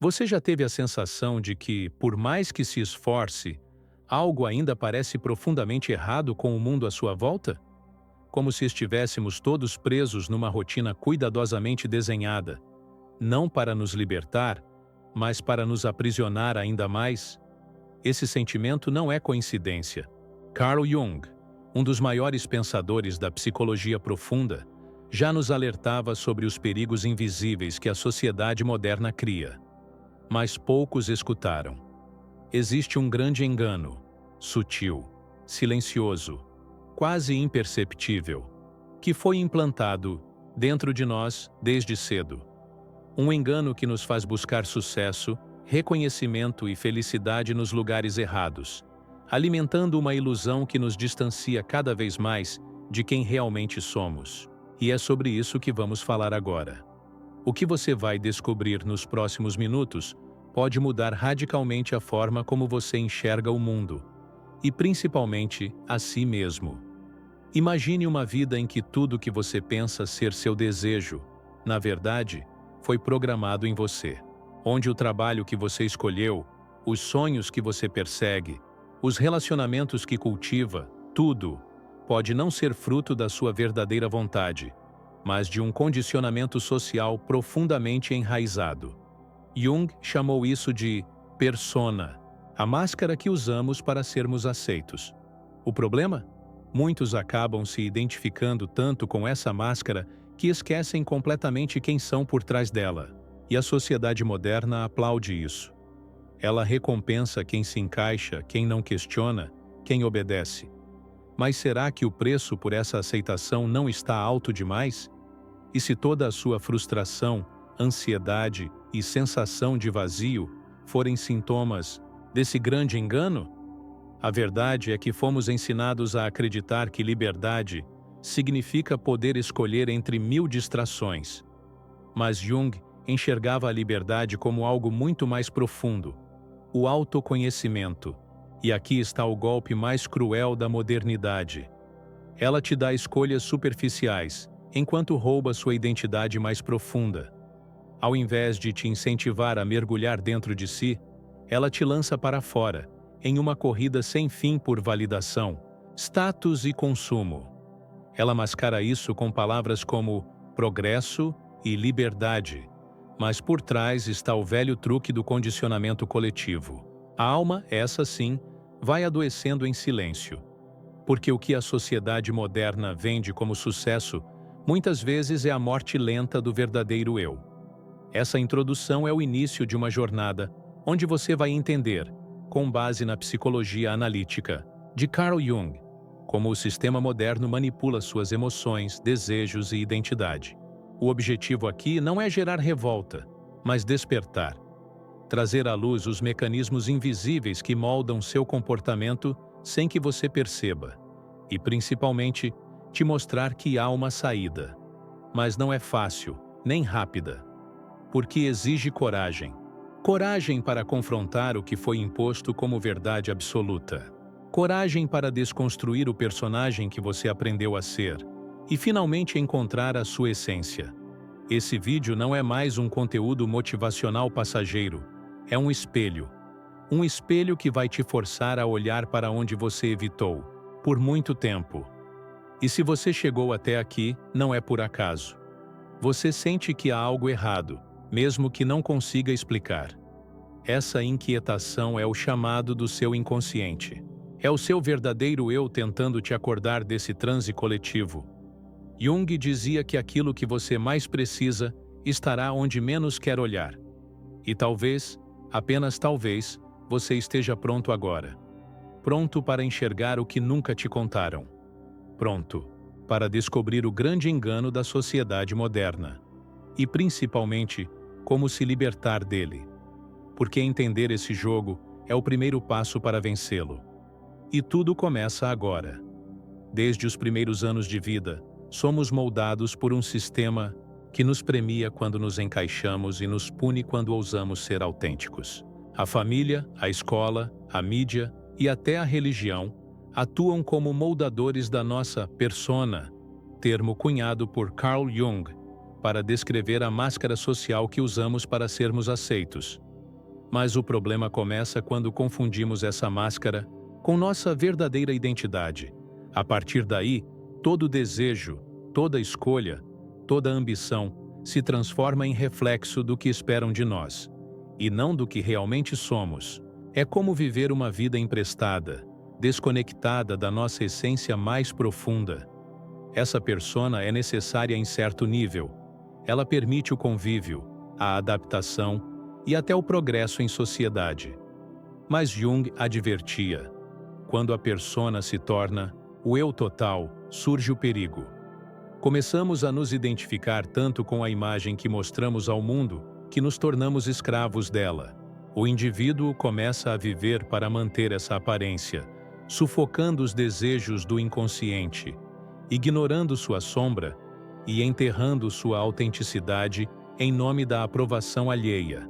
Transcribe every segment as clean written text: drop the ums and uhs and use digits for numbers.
Você já teve a sensação de que, por mais que se esforce, algo ainda parece profundamente errado com o mundo à sua volta? Como se estivéssemos todos presos numa rotina cuidadosamente desenhada, não para nos libertar, mas para nos aprisionar ainda mais? Esse sentimento não é coincidência. Carl Jung, um dos maiores pensadores da psicologia profunda, já nos alertava sobre os perigos invisíveis que a sociedade moderna cria. Mas poucos escutaram. Existe um grande engano, sutil, silencioso, quase imperceptível, que foi implantado dentro de nós desde cedo. Um engano que nos faz buscar sucesso, reconhecimento e felicidade nos lugares errados, alimentando uma ilusão que nos distancia cada vez mais de quem realmente somos. E é sobre isso que vamos falar agora. O que você vai descobrir nos próximos minutos pode mudar radicalmente a forma como você enxerga o mundo, e principalmente a si mesmo. Imagine uma vida em que tudo que você pensa ser seu desejo, na verdade, foi programado em você. Onde o trabalho que você escolheu, os sonhos que você persegue, os relacionamentos que cultiva, tudo, pode não ser fruto da sua verdadeira vontade, mas de um condicionamento social profundamente enraizado. Jung chamou isso de persona, a máscara que usamos para sermos aceitos. O problema? Muitos acabam se identificando tanto com essa máscara que esquecem completamente quem são por trás dela. E a sociedade moderna aplaude isso. Ela recompensa quem se encaixa, quem não questiona, quem obedece. Mas será que o preço por essa aceitação não está alto demais? E se toda a sua frustração, ansiedade e sensação de vazio forem sintomas desse grande engano? A verdade é que fomos ensinados a acreditar que liberdade significa poder escolher entre 1000 distrações. Mas Jung enxergava a liberdade como algo muito mais profundo, o autoconhecimento. E aqui está o golpe mais cruel da modernidade. Ela te dá escolhas superficiais, enquanto rouba sua identidade mais profunda. Ao invés de te incentivar a mergulhar dentro de si, ela te lança para fora, em uma corrida sem fim por validação, status e consumo. Ela mascara isso com palavras como progresso e liberdade, mas por trás está o velho truque do condicionamento coletivo. A alma, essa sim, vai adoecendo em silêncio. Porque o que a sociedade moderna vende como sucesso, muitas vezes é a morte lenta do verdadeiro eu. Essa introdução é o início de uma jornada onde você vai entender, com base na psicologia analítica de Carl Jung, como o sistema moderno manipula suas emoções, desejos e identidade. O objetivo aqui não é gerar revolta, mas despertar. Trazer à luz os mecanismos invisíveis que moldam seu comportamento sem que você perceba. E, principalmente, te mostrar que há uma saída. Mas não é fácil, nem rápida. Porque exige coragem. Coragem para confrontar o que foi imposto como verdade absoluta. Coragem para desconstruir o personagem que você aprendeu a ser e finalmente encontrar a sua essência. Esse vídeo não é mais um conteúdo motivacional passageiro, é um espelho. Um espelho que vai te forçar a olhar para onde você evitou, por muito tempo. E se você chegou até aqui, não é por acaso. Você sente que há algo errado, mesmo que não consiga explicar. Essa inquietação é o chamado do seu inconsciente. É o seu verdadeiro eu tentando te acordar desse transe coletivo. Jung dizia que aquilo que você mais precisa estará onde menos quer olhar. E talvez, apenas talvez, você esteja pronto agora. Pronto para enxergar o que nunca te contaram. Pronto para descobrir o grande engano da sociedade moderna. E principalmente, como se libertar dele. Porque entender esse jogo é o primeiro passo para vencê-lo. E tudo começa agora. Desde os primeiros anos de vida, somos moldados por um sistema que nos premia quando nos encaixamos e nos pune quando ousamos ser autênticos. A família, a escola, a mídia e até a religião atuam como moldadores da nossa persona, termo cunhado por Carl Jung, para descrever a máscara social que usamos para sermos aceitos. Mas o problema começa quando confundimos essa máscara com nossa verdadeira identidade. A partir daí, todo desejo, toda escolha, toda ambição se transforma em reflexo do que esperam de nós, e não do que realmente somos. É como viver uma vida emprestada, desconectada da nossa essência mais profunda. Essa persona é necessária em certo nível. Ela permite o convívio, a adaptação e até o progresso em sociedade. Mas Jung advertia: quando a persona se torna o eu total, surge o perigo. Começamos a nos identificar tanto com a imagem que mostramos ao mundo que nos tornamos escravos dela. O indivíduo começa a viver para manter essa aparência, sufocando os desejos do inconsciente, ignorando sua sombra e enterrando sua autenticidade em nome da aprovação alheia.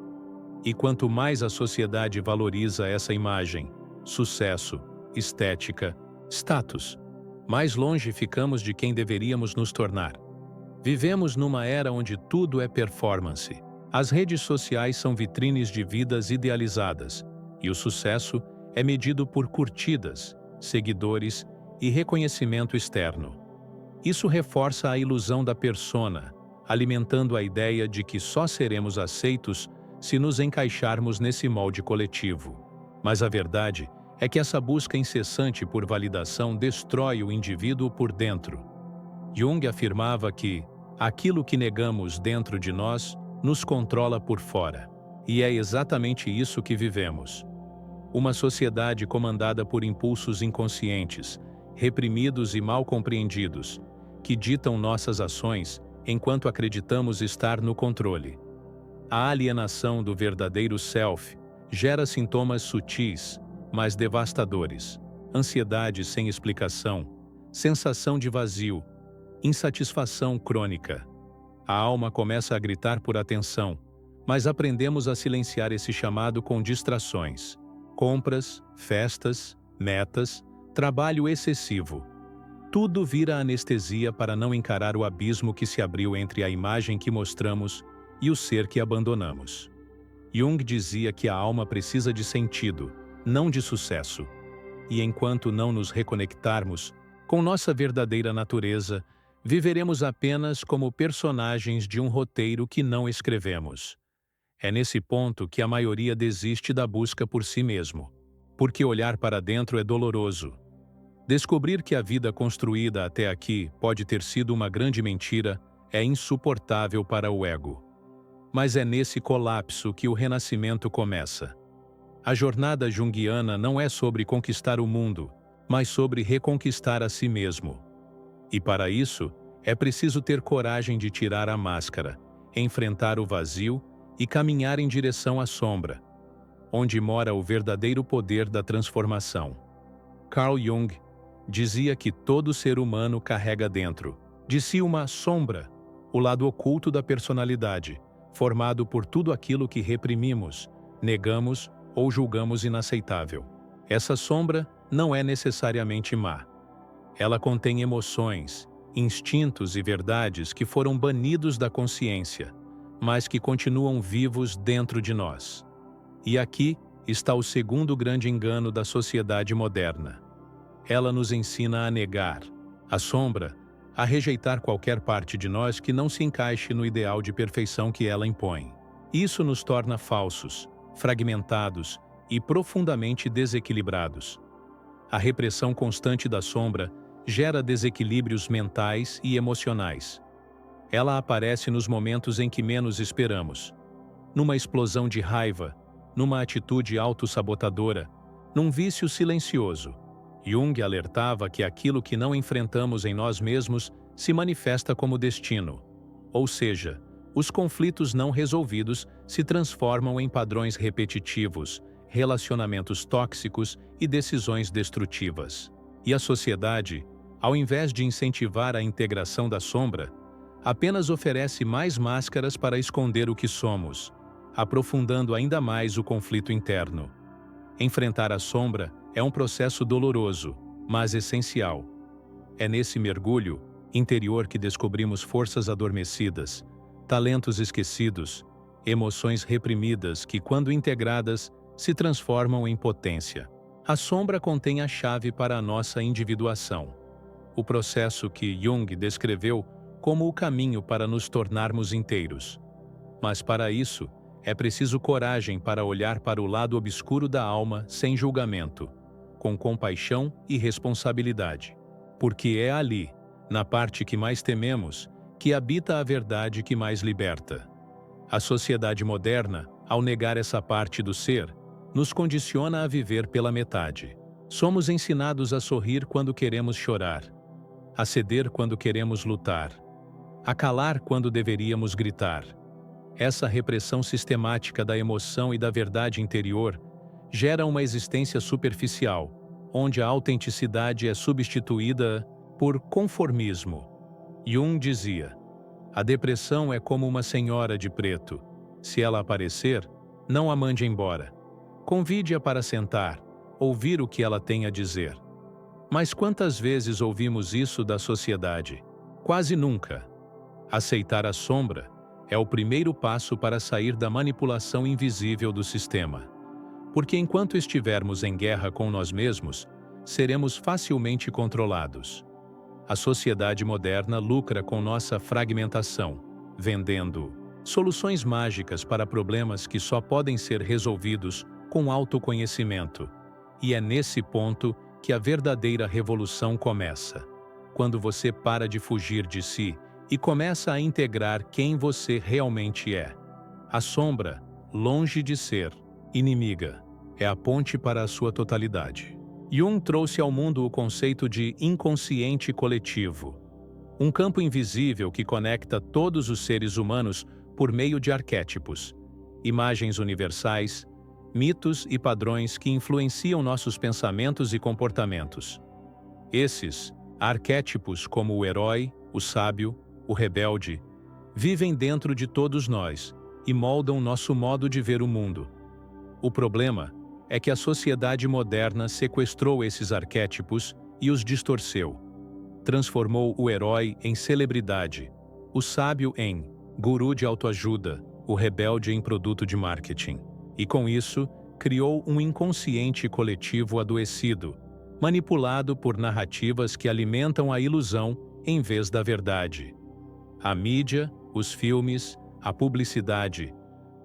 E quanto mais a sociedade valoriza essa imagem, sucesso, estética, status, mais longe ficamos de quem deveríamos nos tornar. Vivemos numa era onde tudo é performance. As redes sociais são vitrines de vidas idealizadas, e o sucesso é medido por curtidas, seguidores e reconhecimento externo. Isso reforça a ilusão da persona, alimentando a ideia de que só seremos aceitos se nos encaixarmos nesse molde coletivo. Mas a verdade é que essa busca incessante por validação destrói o indivíduo por dentro. Jung afirmava que aquilo que negamos dentro de nós nos controla por fora. E é exatamente isso que vivemos. Uma sociedade comandada por impulsos inconscientes, reprimidos e mal compreendidos, que ditam nossas ações enquanto acreditamos estar no controle. A alienação do verdadeiro self gera sintomas sutis, mas devastadores: ansiedade sem explicação, sensação de vazio, insatisfação crônica. A alma começa a gritar por atenção, mas aprendemos a silenciar esse chamado com distrações: compras, festas, metas, trabalho excessivo. Tudo vira anestesia para não encarar o abismo que se abriu entre a imagem que mostramos e o ser que abandonamos. Jung dizia que a alma precisa de sentido, não de sucesso. E enquanto não nos reconectarmos com nossa verdadeira natureza, viveremos apenas como personagens de um roteiro que não escrevemos. É nesse ponto que a maioria desiste da busca por si mesmo, porque olhar para dentro é doloroso. Descobrir que a vida construída até aqui pode ter sido uma grande mentira é insuportável para o ego. Mas é nesse colapso que o renascimento começa. A jornada junguiana não é sobre conquistar o mundo, mas sobre reconquistar a si mesmo. E para isso, é preciso ter coragem de tirar a máscara, enfrentar o vazio e caminhar em direção à sombra, onde mora o verdadeiro poder da transformação. Carl Jung dizia que todo ser humano carrega dentro de si uma sombra, o lado oculto da personalidade, formado por tudo aquilo que reprimimos, negamos ou julgamos inaceitável. Essa sombra não é necessariamente má. Ela contém emoções, instintos e verdades que foram banidos da consciência, mas que continuam vivos dentro de nós. E aqui está o segundo grande engano da sociedade moderna. Ela nos ensina a negar, a sombra, a rejeitar qualquer parte de nós que não se encaixe no ideal de perfeição que ela impõe. Isso nos torna falsos, fragmentados e profundamente desequilibrados. A repressão constante da sombra gera desequilíbrios mentais e emocionais. Ela aparece nos momentos em que menos esperamos. Numa explosão de raiva, numa atitude autossabotadora, num vício silencioso. Jung alertava que aquilo que não enfrentamos em nós mesmos se manifesta como destino. Ou seja, os conflitos não resolvidos se transformam em padrões repetitivos, relacionamentos tóxicos e decisões destrutivas. E a sociedade, ao invés de incentivar a integração da sombra, apenas oferece mais máscaras para esconder o que somos, aprofundando ainda mais o conflito interno. Enfrentar a sombra é um processo doloroso, mas essencial. É nesse mergulho interior que descobrimos forças adormecidas, talentos esquecidos emoções reprimidas que, quando integradas, se transformam em potência. A sombra contém a chave para a nossa individuação, o processo que Jung descreveu como o caminho para nos tornarmos inteiros. Mas para isso, é preciso coragem para olhar para o lado obscuro da alma sem julgamento, com compaixão e responsabilidade. Porque é ali, na parte que mais tememos, que habita a verdade que mais liberta. A sociedade moderna, ao negar essa parte do ser, nos condiciona a viver pela metade. Somos ensinados a sorrir quando queremos chorar, a ceder quando queremos lutar, a calar quando deveríamos gritar. Essa repressão sistemática da emoção e da verdade interior gera uma existência superficial, onde a autenticidade é substituída por conformismo. Jung dizia: a depressão é como uma senhora de preto. Se ela aparecer, não a mande embora. Convide-a para sentar, ouvir o que ela tem a dizer. Mas quantas vezes ouvimos isso da sociedade? Quase nunca. Aceitar a sombra é o primeiro passo para sair da manipulação invisível do sistema. Porque enquanto estivermos em guerra com nós mesmos, seremos facilmente controlados. A sociedade moderna lucra com nossa fragmentação, vendendo soluções mágicas para problemas que só podem ser resolvidos com autoconhecimento. E é nesse ponto que a verdadeira revolução começa. Quando você para de fugir de si e começa a integrar quem você realmente é. A sombra, longe de ser inimiga, é a ponte para a sua totalidade. Jung trouxe ao mundo o conceito de inconsciente coletivo, um campo invisível que conecta todos os seres humanos por meio de arquétipos, imagens universais, mitos e padrões que influenciam nossos pensamentos e comportamentos. Esses arquétipos, como o herói, o sábio, o rebelde, vivem dentro de todos nós e moldam nosso modo de ver o mundo. O problema é que a sociedade moderna sequestrou esses arquétipos e os distorceu. Transformou o herói em celebridade, o sábio em guru de autoajuda, o rebelde em produto de marketing. E com isso, criou um inconsciente coletivo adoecido, manipulado por narrativas que alimentam a ilusão em vez da verdade. A mídia, os filmes, a publicidade,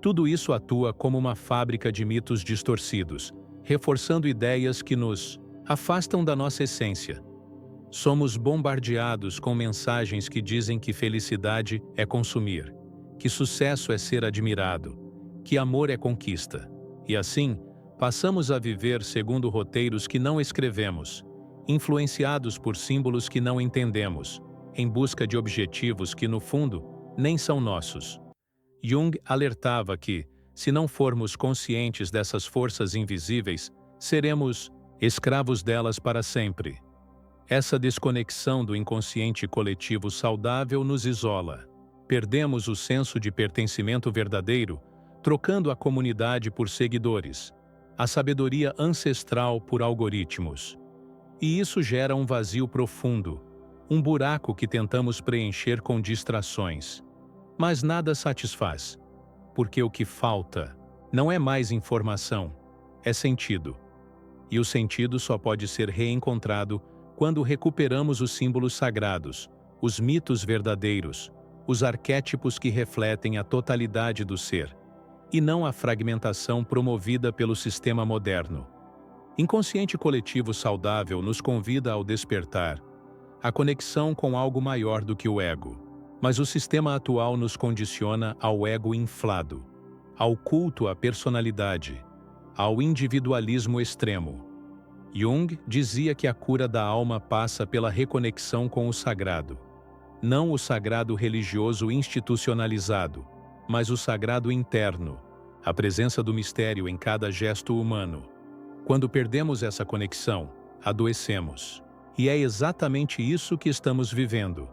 tudo isso atua como uma fábrica de mitos distorcidos, reforçando ideias que nos afastam da nossa essência. Somos bombardeados com mensagens que dizem que felicidade é consumir, que sucesso é ser admirado, que amor é conquista. E assim, passamos a viver segundo roteiros que não escrevemos, influenciados por símbolos que não entendemos, em busca de objetivos que, no fundo, nem são nossos. Jung alertava que, se não formos conscientes dessas forças invisíveis, seremos escravos delas para sempre. Essa desconexão do inconsciente coletivo saudável nos isola. Perdemos o senso de pertencimento verdadeiro, trocando a comunidade por seguidores, a sabedoria ancestral por algoritmos. E isso gera um vazio profundo, um buraco que tentamos preencher com distrações. Mas nada satisfaz, porque o que falta não é mais informação, é sentido. E o sentido só pode ser reencontrado quando recuperamos os símbolos sagrados, os mitos verdadeiros, os arquétipos que refletem a totalidade do ser, e não a fragmentação promovida pelo sistema moderno. Inconsciente coletivo saudável nos convida ao despertar, a conexão com algo maior do que o ego. Mas o sistema atual nos condiciona ao ego inflado, ao culto à personalidade, ao individualismo extremo. Jung dizia que a cura da alma passa pela reconexão com o sagrado. Não o sagrado religioso institucionalizado, mas o sagrado interno, a presença do mistério em cada gesto humano. Quando perdemos essa conexão, adoecemos. E é exatamente isso que estamos vivendo.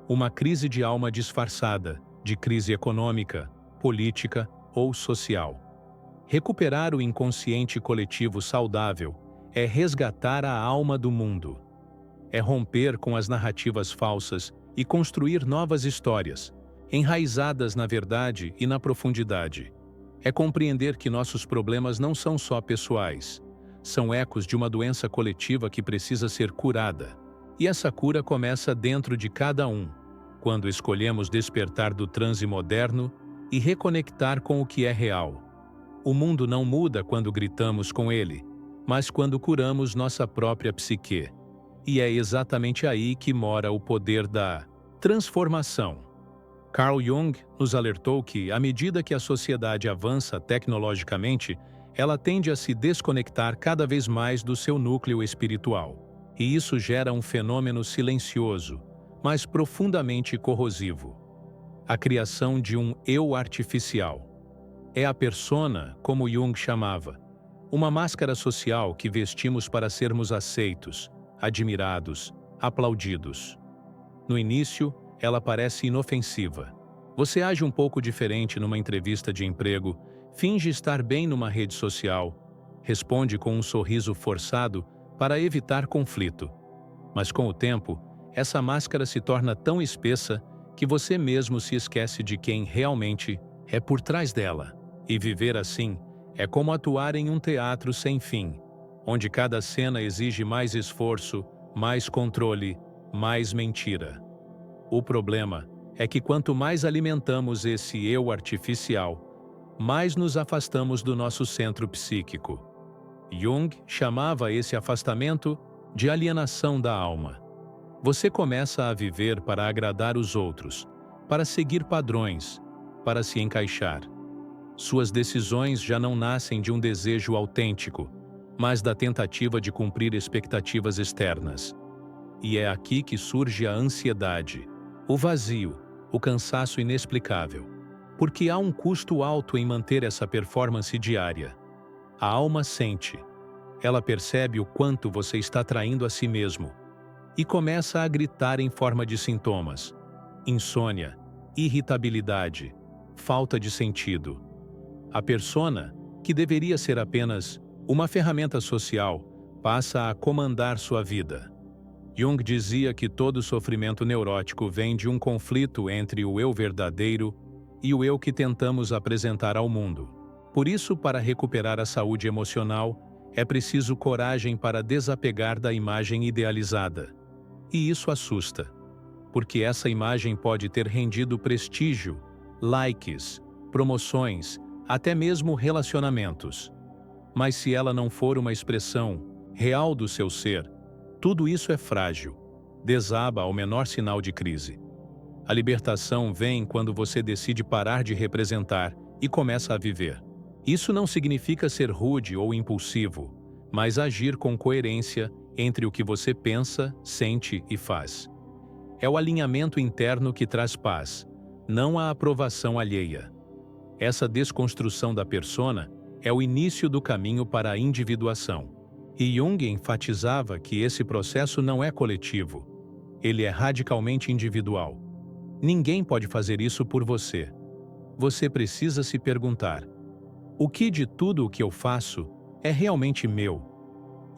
Uma crise de alma disfarçada, de crise econômica, política ou social. Recuperar o inconsciente coletivo saudável é resgatar a alma do mundo. É romper com as narrativas falsas e construir novas histórias, enraizadas na verdade e na profundidade. É compreender que nossos problemas não são só pessoais, são ecos de uma doença coletiva que precisa ser curada. E essa cura começa dentro de cada um, quando escolhemos despertar do transe moderno e reconectar com o que é real. O mundo não muda quando gritamos com ele, mas quando curamos nossa própria psique. E é exatamente aí que mora o poder da transformação. Carl Jung nos alertou que, à medida que a sociedade avança tecnologicamente, ela tende a se desconectar cada vez mais do seu núcleo espiritual. E isso gera um fenômeno silencioso, mas profundamente corrosivo: a criação de um eu artificial. É a persona, como Jung chamava, uma máscara social que vestimos para sermos aceitos, admirados, aplaudidos. No início, ela parece inofensiva. Você age um pouco diferente numa entrevista de emprego, finge estar bem numa rede social, responde com um sorriso forçado para evitar conflito. Mas com o tempo, essa máscara se torna tão espessa que você mesmo se esquece de quem realmente é por trás dela. E viver assim é como atuar em um teatro sem fim, onde cada cena exige mais esforço, mais controle, mais mentira. O problema é que quanto mais alimentamos esse eu artificial, mais nos afastamos do nosso centro psíquico. Jung chamava esse afastamento de alienação da alma. Você começa a viver para agradar os outros, para seguir padrões, para se encaixar. Suas decisões já não nascem de um desejo autêntico, mas da tentativa de cumprir expectativas externas. E é aqui que surge a ansiedade, o vazio, o cansaço inexplicável. Porque há um custo alto em manter essa performance diária. A alma sente. Ela percebe o quanto você está traindo a si mesmo e começa a gritar em forma de sintomas: insônia, irritabilidade, falta de sentido. A persona, que deveria ser apenas uma ferramenta social, passa a comandar sua vida. Jung dizia que todo sofrimento neurótico vem de um conflito entre o eu verdadeiro e o eu que tentamos apresentar ao mundo. Por isso, para recuperar a saúde emocional, é preciso coragem para desapegar da imagem idealizada. E isso assusta, porque essa imagem pode ter rendido prestígio, likes, promoções, até mesmo relacionamentos. Mas se ela não for uma expressão real do seu ser, tudo isso é frágil, desaba ao menor sinal de crise. A libertação vem quando você decide parar de representar e começa a viver. Isso não significa ser rude ou impulsivo, mas agir com coerência entre o que você pensa, sente e faz. É o alinhamento interno que traz paz, não a aprovação alheia. Essa desconstrução da persona é o início do caminho para a individuação. E Jung enfatizava que esse processo não é coletivo. Ele é radicalmente individual. Ninguém pode fazer isso por você. Você precisa se perguntar: o que de tudo o que eu faço é realmente meu?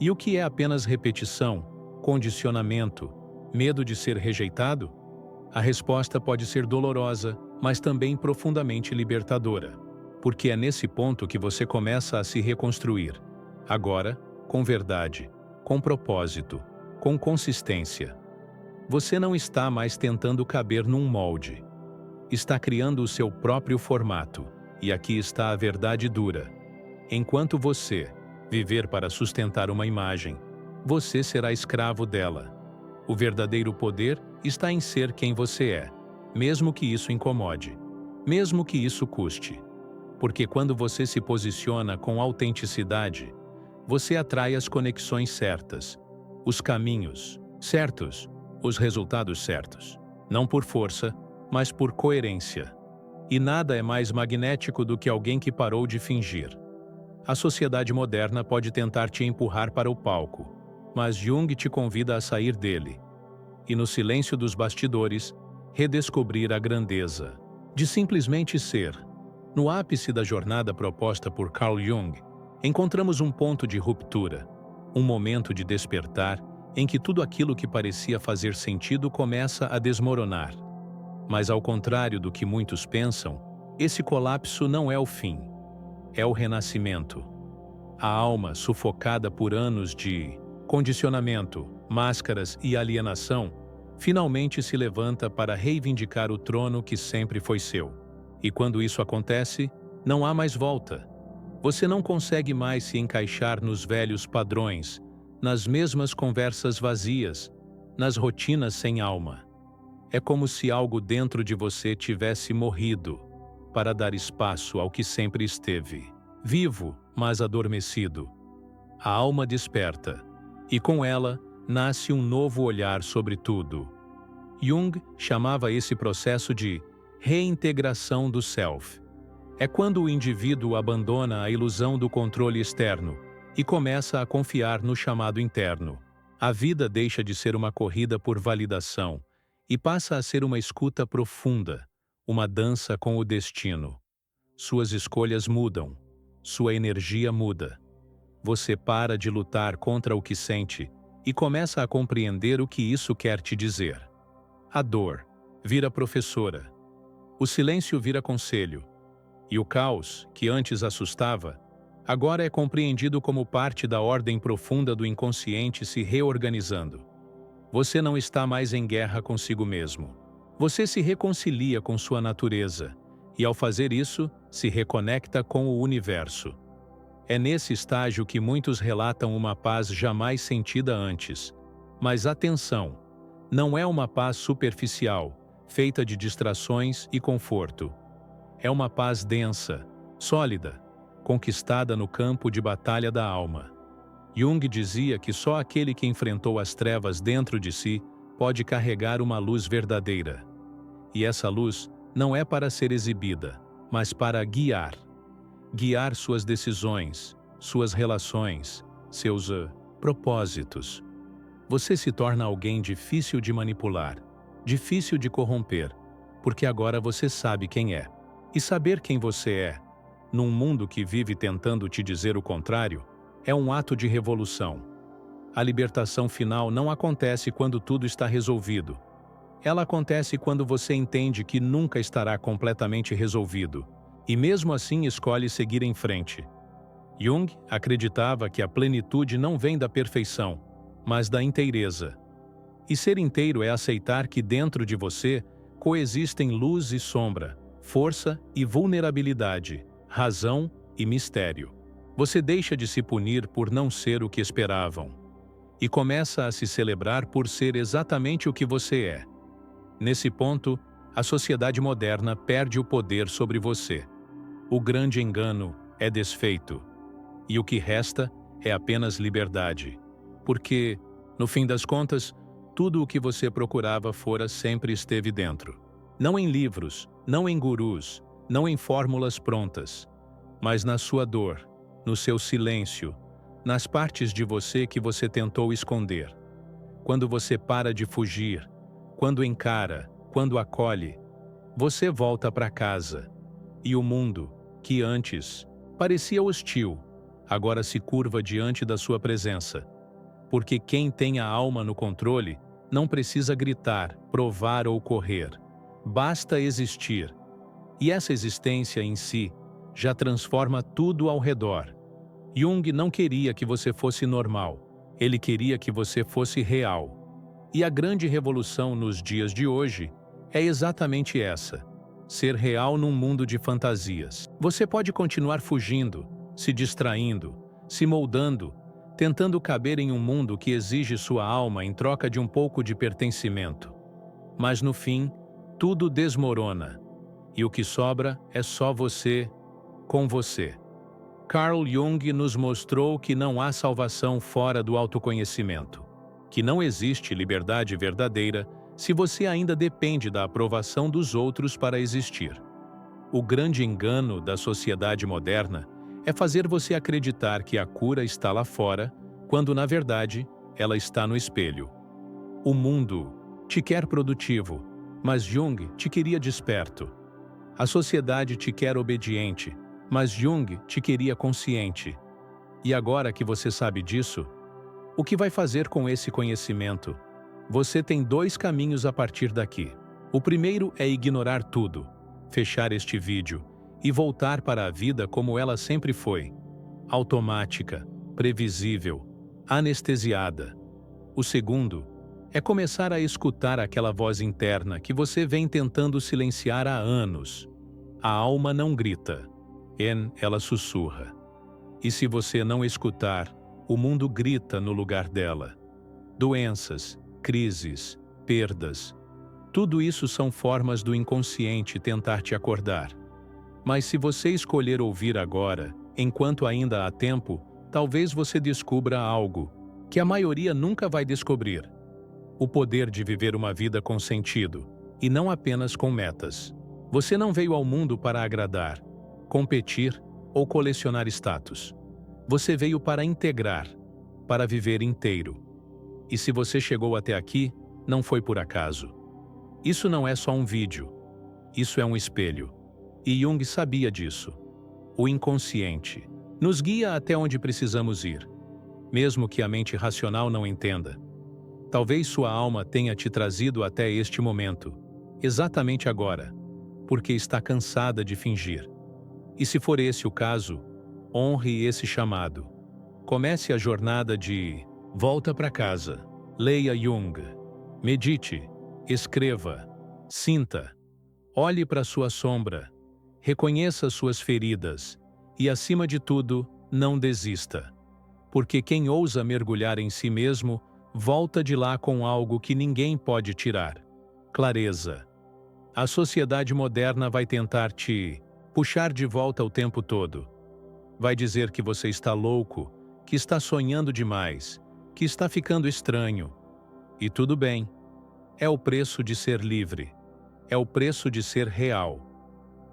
E o que é apenas repetição, condicionamento, medo de ser rejeitado? A resposta pode ser dolorosa, mas também profundamente libertadora. Porque é nesse ponto que você começa a se reconstruir. Agora, com verdade, com propósito, com consistência. Você não está mais tentando caber num molde. Está criando o seu próprio formato. E aqui está a verdade dura. Enquanto você viver para sustentar uma imagem, você será escravo dela. O verdadeiro poder está em ser quem você é, mesmo que isso incomode, mesmo que isso custe. Porque quando você se posiciona com autenticidade, você atrai as conexões certas, os caminhos certos, os resultados certos. Não por força, mas por coerência. E nada é mais magnético do que alguém que parou de fingir. A sociedade moderna pode tentar te empurrar para o palco, mas Jung te convida a sair dele. E no silêncio dos bastidores, redescobrir a grandeza de simplesmente ser. No ápice da jornada proposta por Carl Jung, encontramos um ponto de ruptura, um momento de despertar em que tudo aquilo que parecia fazer sentido começa a desmoronar. Mas ao contrário do que muitos pensam, esse colapso não é o fim. É o renascimento. A alma, sufocada por anos de condicionamento, máscaras e alienação, finalmente se levanta para reivindicar o trono que sempre foi seu. E quando isso acontece, não há mais volta. Você não consegue mais se encaixar nos velhos padrões, nas mesmas conversas vazias, nas rotinas sem alma. É como se algo dentro de você tivesse morrido, para dar espaço ao que sempre esteve. Vivo, mas adormecido. A alma desperta, e com ela nasce um novo olhar sobre tudo. Jung chamava esse processo de reintegração do self. É quando o indivíduo abandona a ilusão do controle externo e começa a confiar no chamado interno. A vida deixa de ser uma corrida por validação e passa a ser uma escuta profunda, uma dança com o destino. Suas escolhas mudam, sua energia muda. Você para de lutar contra o que sente e começa a compreender o que isso quer te dizer. A dor vira professora, o silêncio vira conselho, e o caos, que antes assustava, agora é compreendido como parte da ordem profunda do inconsciente se reorganizando. Você não está mais em guerra consigo mesmo. Você se reconcilia com sua natureza, e ao fazer isso, se reconecta com o universo. É nesse estágio que muitos relatam uma paz jamais sentida antes. Mas atenção, não é uma paz superficial, feita de distrações e conforto. É uma paz densa, sólida, conquistada no campo de batalha da alma. Jung dizia que só aquele que enfrentou as trevas dentro de si pode carregar uma luz verdadeira. E essa luz não é para ser exibida, mas para guiar. Guiar suas decisões, suas relações, seus propósitos. Você se torna alguém difícil de manipular, difícil de corromper, porque agora você sabe quem é. E saber quem você é, num mundo que vive tentando te dizer o contrário, é um ato de revolução. A libertação final não acontece quando tudo está resolvido. Ela acontece quando você entende que nunca estará completamente resolvido, e mesmo assim escolhe seguir em frente. Jung acreditava que a plenitude não vem da perfeição, mas da inteireza. E ser inteiro é aceitar que dentro de você coexistem luz e sombra, força e vulnerabilidade, razão e mistério. Você deixa de se punir por não ser o que esperavam e começa a se celebrar por ser exatamente o que você é. Nesse ponto, a sociedade moderna perde o poder sobre você. O grande engano é desfeito, e o que resta é apenas liberdade. Porque, no fim das contas, tudo o que você procurava fora sempre esteve dentro. Não em livros, não em gurus, não em fórmulas prontas, mas na sua dor, no seu silêncio, nas partes de você que você tentou esconder. Quando você para de fugir, quando encara, quando acolhe, você volta para casa. E o mundo, que antes parecia hostil, agora se curva diante da sua presença. Porque quem tem a alma no controle não precisa gritar, provar ou correr. Basta existir. E essa existência em si já transforma tudo ao redor. Jung não queria que você fosse normal. Ele queria que você fosse real. E a grande revolução nos dias de hoje é exatamente essa: ser real num mundo de fantasias. Você pode continuar fugindo, se distraindo, se moldando, tentando caber em um mundo que exige sua alma em troca de um pouco de pertencimento. Mas no fim, tudo desmorona, e o que sobra é só você, com você. Carl Jung nos mostrou que não há salvação fora do autoconhecimento, que não existe liberdade verdadeira se você ainda depende da aprovação dos outros para existir. O grande engano da sociedade moderna é fazer você acreditar que a cura está lá fora, quando, na verdade, ela está no espelho. O mundo te quer produtivo, mas Jung te queria desperto. A sociedade te quer obediente, mas Jung te queria consciente. E agora que você sabe disso, o que vai fazer com esse conhecimento? Você tem dois caminhos a partir daqui. O primeiro é ignorar tudo, fechar este vídeo e voltar para a vida como ela sempre foi, automática, previsível, anestesiada. O segundo é começar a escutar aquela voz interna que você vem tentando silenciar há anos. A alma não grita, ela sussurra. E se você não escutar, o mundo grita no lugar dela. Doenças, crises, perdas, tudo isso são formas do inconsciente tentar te acordar. Mas se você escolher ouvir agora, enquanto ainda há tempo, talvez você descubra algo que a maioria nunca vai descobrir: o poder de viver uma vida com sentido, e não apenas com metas. Você não veio ao mundo para agradar, competir ou colecionar status. Você veio para integrar, para viver inteiro. E se você chegou até aqui, não foi por acaso. Isso não é só um vídeo. Isso é um espelho. E Jung sabia disso. O inconsciente nos guia até onde precisamos ir, mesmo que a mente racional não entenda. Talvez sua alma tenha te trazido até este momento, exatamente agora, porque está cansada de fingir. E se for esse o caso, honre esse chamado. Comece a jornada de volta para casa. Leia Jung. Medite. Escreva. Sinta. Olhe para sua sombra. Reconheça suas feridas. E, acima de tudo, não desista. Porque quem ousa mergulhar em si mesmo, volta de lá com algo que ninguém pode tirar: clareza. A sociedade moderna vai tentar te puxar de volta o tempo todo. Vai dizer que você está louco, que está sonhando demais, que está ficando estranho. E tudo bem. É o preço de ser livre. É o preço de ser real.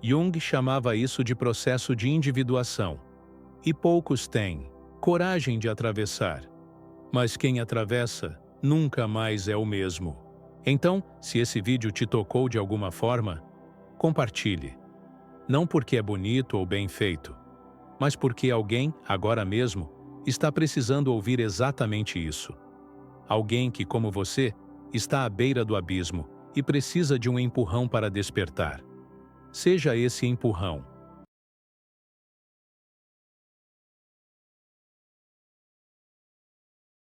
Jung chamava isso de processo de individuação. E poucos têm coragem de atravessar. Mas quem atravessa nunca mais é o mesmo. Então, se esse vídeo te tocou de alguma forma, compartilhe. Não porque é bonito ou bem feito, mas porque alguém, agora mesmo, está precisando ouvir exatamente isso. Alguém que, como você, está à beira do abismo e precisa de um empurrão para despertar. Seja esse empurrão.